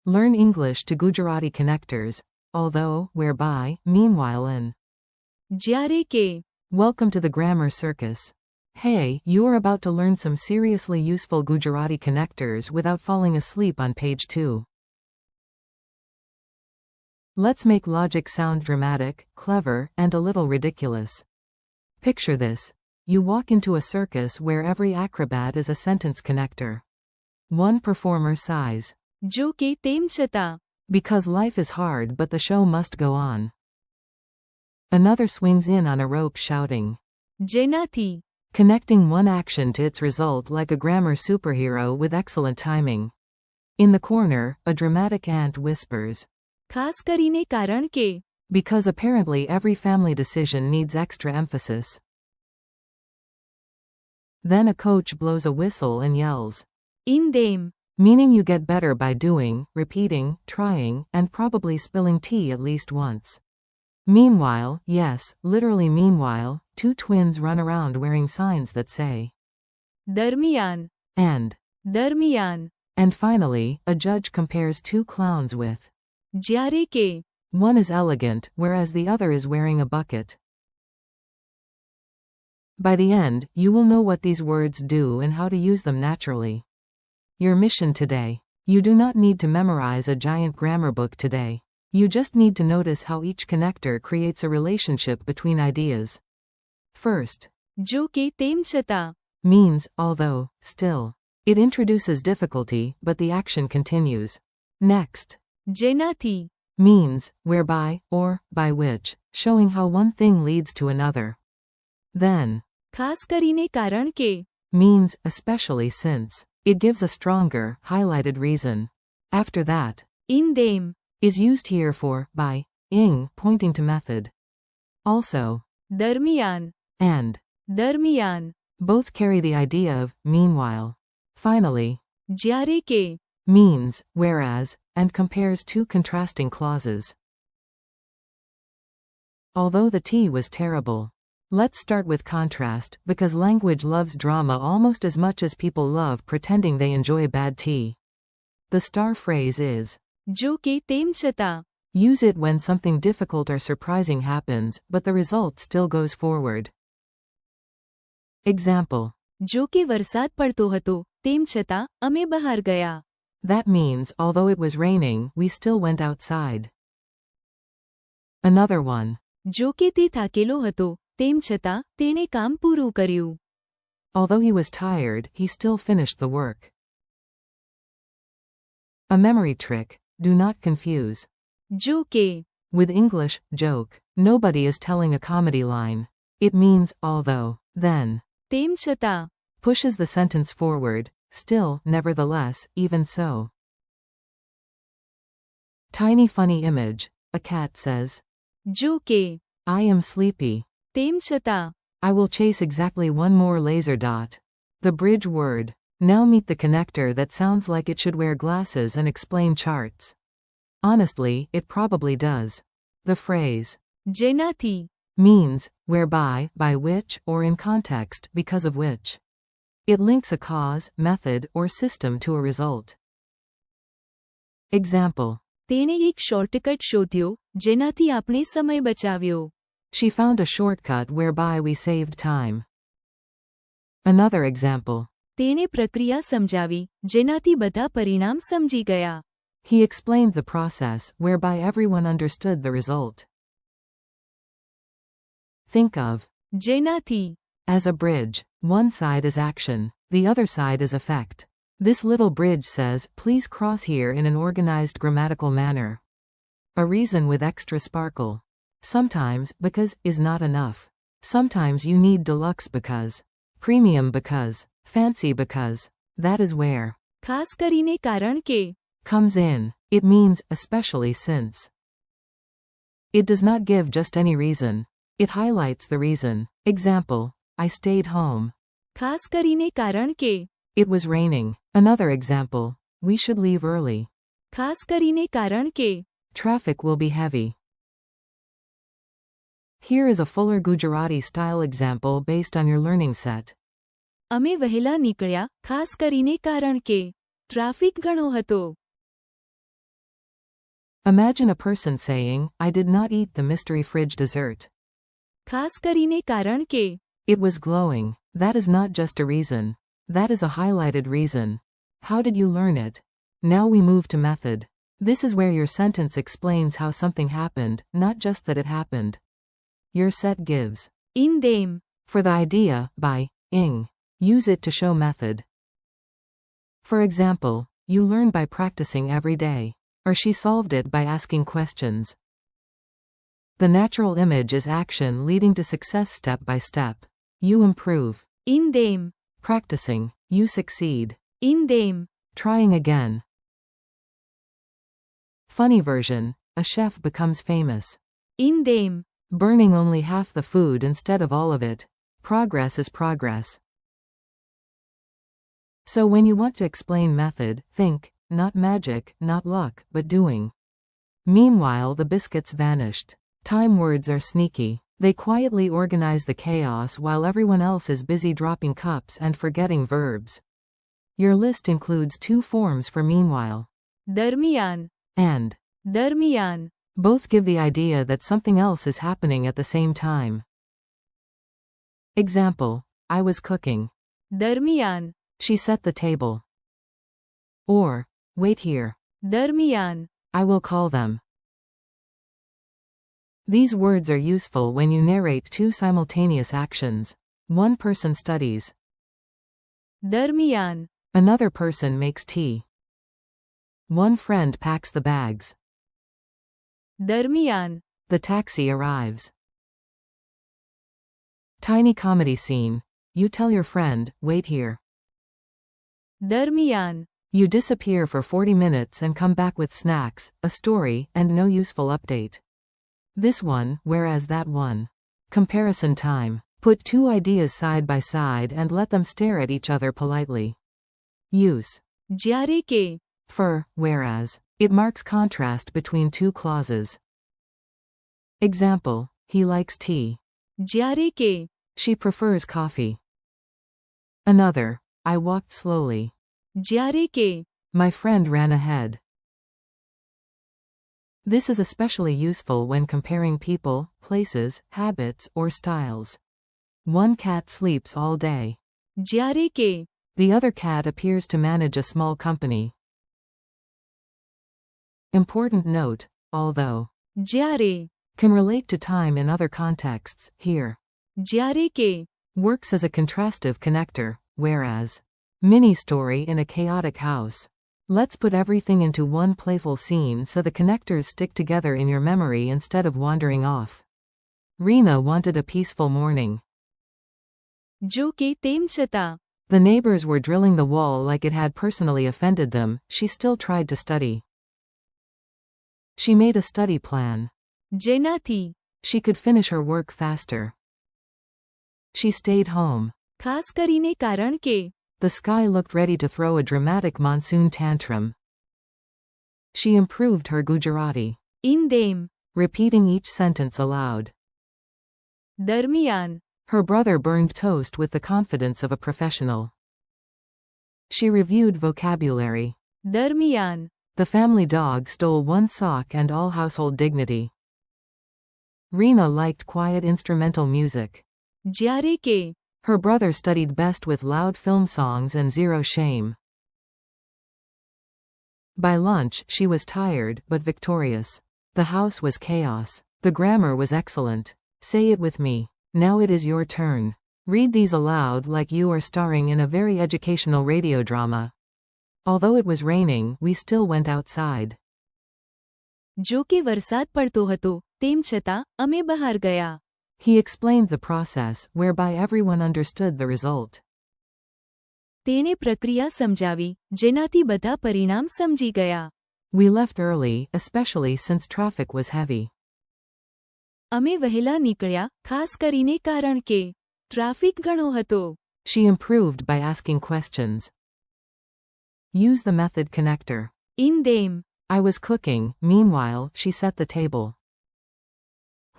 Learn English to Gujarati connectors, although, whereby, meanwhile and જ્યારે કે. Welcome to the grammar circus. Hey, you are about to learn some seriously useful Gujarati connectors without falling asleep on page 2. Let's make logic sound dramatic, clever, and a little ridiculous. Picture this. You walk into a circus where every acrobat is a sentence connector. One performer sighs. જો કે તેમ છતાં. Because life is hard but the show must go on. Another swings in on a rope shouting. જેનાથી. Connecting one action to its result like a grammar superhero with excellent timing. In the corner, a dramatic aunt whispers. ખાસ કરીને કારણ કે. Because apparently every family decision needs extra emphasis. Then a coach blows a whistle and yells. In them. Meaning you get better by doing, repeating, trying, and probably spilling tea at least once. Meanwhile, yes, literally meanwhile, two twins run around wearing signs that say દરમિયાન. and. દરમિયાન. And finally, a judge compares two clowns with. જ્યારે કે. One is elegant, whereas the other is wearing a bucket. By the end, you will know what these words do and how to use them naturally. Your mission today. You do not need to memorize a giant grammar book today. You just need to notice how each connector creates a relationship between ideas. First, જો કે તેમ છતાં. means, although, still. It introduces difficulty, but the action continues. Next, જેનાથી. means, whereby, or, by which, showing how one thing leads to another. Then, ખાસ કરીને કારણ કે. means, especially since. It gives a stronger, highlighted reason. After that, in them. is used here for, by, ing, pointing to method. Also, દરમિયાન. and, દરમિયાન. both carry the idea of, meanwhile. Finally, જ્યારે કે. means, whereas, and compares two contrasting clauses. Although the tea was terrible. Let's start with contrast, because language loves drama almost as much as people love pretending they enjoy bad tea. The star phrase is, જો કે તેમ છતાં. use it when something difficult or surprising happens, but the result still goes forward. Example. જો કે વરસાદ પડતો હતો, તેમ છતાં, અમે બહાર ગયા. That means, although it was raining, we still went outside. Another one. જો કે તે થાકેલો હતો, તેમ છતાં, તેણે કામ પૂરું કર્યું. Although he was tired, he still finished the work. A memory trick. Do not confuse. જો કે. With English, joke. Nobody is telling a comedy line. It means, although, then. તેમ છતાં. Pushes the sentence forward. Still, nevertheless, even so. Tiny funny image. A cat says. જો કે. I am sleepy. તેમ છતાં. I will chase exactly one more laser dot. The bridge word. Now meet the connector that sounds like it should wear glasses and explain charts. Honestly, it probably does. The phrase. જેનાથી. Means, whereby, by which, or in context, because of which. It links a cause, method, or system to a result. Example. તેણે એક shortcut શોધ્યો, જેનાથી આપણે સમય બચાવ્યો. She found a shortcut whereby we saved time. Another example. તેણે પ્રક્રિયા સમજાવી, જેનાથી બધા પરિણામ સમજી ગયા. He explained the process, whereby everyone understood the result. Think of. જેનાથી. As a bridge. One side is action, the other side is effect. This little bridge says, please cross here in an organized grammatical manner. A reason with extra sparkle. Sometimes, because, is not enough. Sometimes you need deluxe because. Premium because. Fancy because. That is where. ખાસ કરીને કારણ કે. Comes in. It means, especially since. It does not give just any reason. It highlights the reason. Example. I stayed home. ખાસ કરીને કારણ કે. It was raining. Another example. We should leave early. ખાસ કરીને કારણ કે. Traffic will be heavy. Here is a fuller Gujarati style example based on your learning set. અમે વહેલા નીકળ્યા, ખાસ કરીને કારણ કે. ટ્રાફિક ઘણો હતો. Imagine a person saying, I did not eat the mystery fridge dessert. ખાસ કરીને કારણ કે It was glowing. That is not just a reason. That is a highlighted reason. How did you learn it? Now we move to method. This is where your sentence explains how something happened, not just that it happened. Your set gives in them for the idea, by ing. Use it to show method. For example, you learn by practicing every day. Or she solved it by asking questions. The natural image is action leading to success step by step. You improve. in them Practicing. You succeed. in them Trying again. Funny version. A chef becomes famous. in them Burning only half the food instead of all of it. Progress is progress. So when you want to explain method, think, not magic, not luck, but doing. Meanwhile, the biscuits vanished. Time words are sneaky. They quietly organize the chaos while everyone else is busy dropping cups and forgetting verbs. Your list includes 2 forms for meanwhile. દરમિયાન And. દરમિયાન Both give the idea that something else is happening at the same time. Example. I was cooking. દરમિયાન She set the table. Or, wait here. દરમિયાન I will call them. These words are useful when you narrate 2 simultaneous actions. One person studies. દરમિયાન Another person makes tea. One friend packs the bags. દરમિયાન The taxi arrives. Tiny comedy scene. You tell your friend, wait here. દરમિયાન You disappear for 40 minutes and come back with snacks, a story, and no useful update. This one, whereas that one. Comparison time. Put 2 ideas side by side and let them stare at each other politely. Use. જ્યારે કે For, whereas. It marks contrast between 2 clauses. Example. He likes tea. જ્યારે કે She prefers coffee. Another. I walked slowly. જ્યારે કે My friend ran ahead. This is especially useful when comparing people, places, habits, or styles. One cat sleeps all day. જ્યારે કે The other cat appears to manage a small company. Important note, although જ્યારે can relate to time in other contexts, here જ્યારે કે works as a contrastive connector, whereas mini story in a chaotic house. Let's put everything into one playful scene so the connectors stick together in your memory instead of wandering off. Rena wanted a peaceful morning. જો કે તેમ છતાં The neighbors were drilling the wall like it had personally offended them. She still tried to study. She made a study plan. જેનાથી She could finish her work faster. She stayed home. ખાસ કરીને કારણ કે The sky looked ready to throw a dramatic monsoon tantrum. She improved her Gujarati, in them repeating each sentence aloud. દરમિયાન Her brother burned toast with the confidence of a professional. She reviewed vocabulary. દરમિયાન The family dog stole 1 sock and all household dignity. Rena liked quiet instrumental music. જ્યારે કે Her brother studied best with loud film songs and zero shame. By lunch, she was tired, but victorious. The house was chaos. The grammar was excellent. Say it with me. Now it is your turn. Read these aloud like you are starring in a very educational radio drama. Although it was raining, we still went outside. જો કે વરસાદ પડતો હતો તેમ છતાં અમે બહાર ગયા. He explained the process, whereby everyone understood the result. તેણે પ્રક્રિયા સમજાવી જેનાથી બધા પરિણામ સમજી ગયા. We left early, especially since traffic was heavy. અમે વહેલા નિકળ્યા ખાસ કરીને કારણ કે ટ્રાફિક ઘણો હતો. She improved by asking questions. Use the method connector. in them I was cooking, meanwhile, she set the table.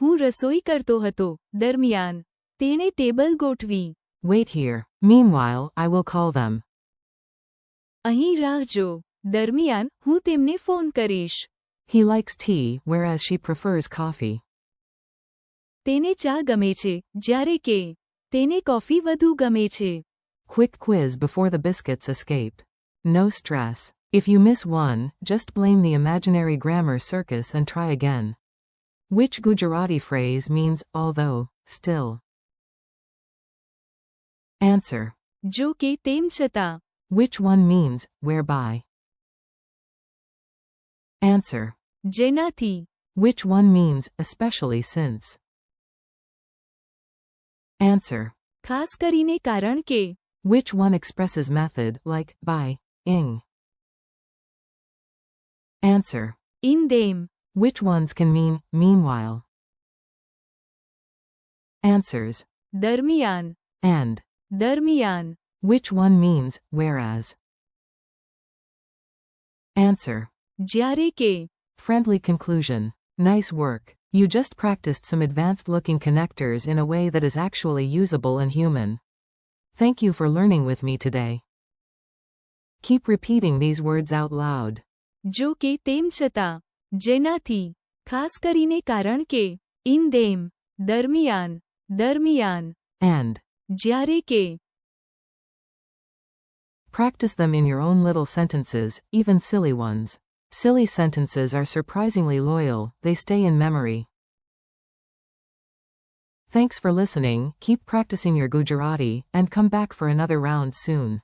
હું રસોઈ કરતો હતો દરમિયાન તેણે ટેબલ ગોઠવી. Wait here. Meanwhile, I will call them. અહીં રાહ જો દરમિયાન હું તેમને ફોન કરીશ. He likes tea, whereas she prefers coffee. તેને ચા ગમે છે જ્યારે કે તેને કોફી વધુ ગમે છે. Quick quiz before the biscuits escape. No stress. If you miss one, just blame the imaginary grammar circus and try again. Which Gujarati phrase means although, still? Answer. જો કે તેમ છતાં. Which one means whereby? Answer. જેનાથી. Which one means especially since? Answer. ખાસ કરીને કારણ કે. Which one expresses method like by, ing? Answer. in them. Which ones can mean meanwhile? Answers. દરમિયાન. And. દરમિયાન. Which one means whereas? Answer. જ્યારે કે. Friendly conclusion. Nice work. You just practiced some advanced-looking connectors in a way that is actually usable and human. Thank you for learning with me today. Keep repeating these words out loud. જો કે તેમ છતાં. જેનાથી. ખાસ કરીને કારણ કે. in them. દરમિયાન. દરમિયાન. And. જ્યારે કે. Practice them in your own little sentences, even silly ones. Silly sentences are surprisingly loyal, they stay in memory. Thanks for listening, keep practicing your Gujarati, and come back for another round soon.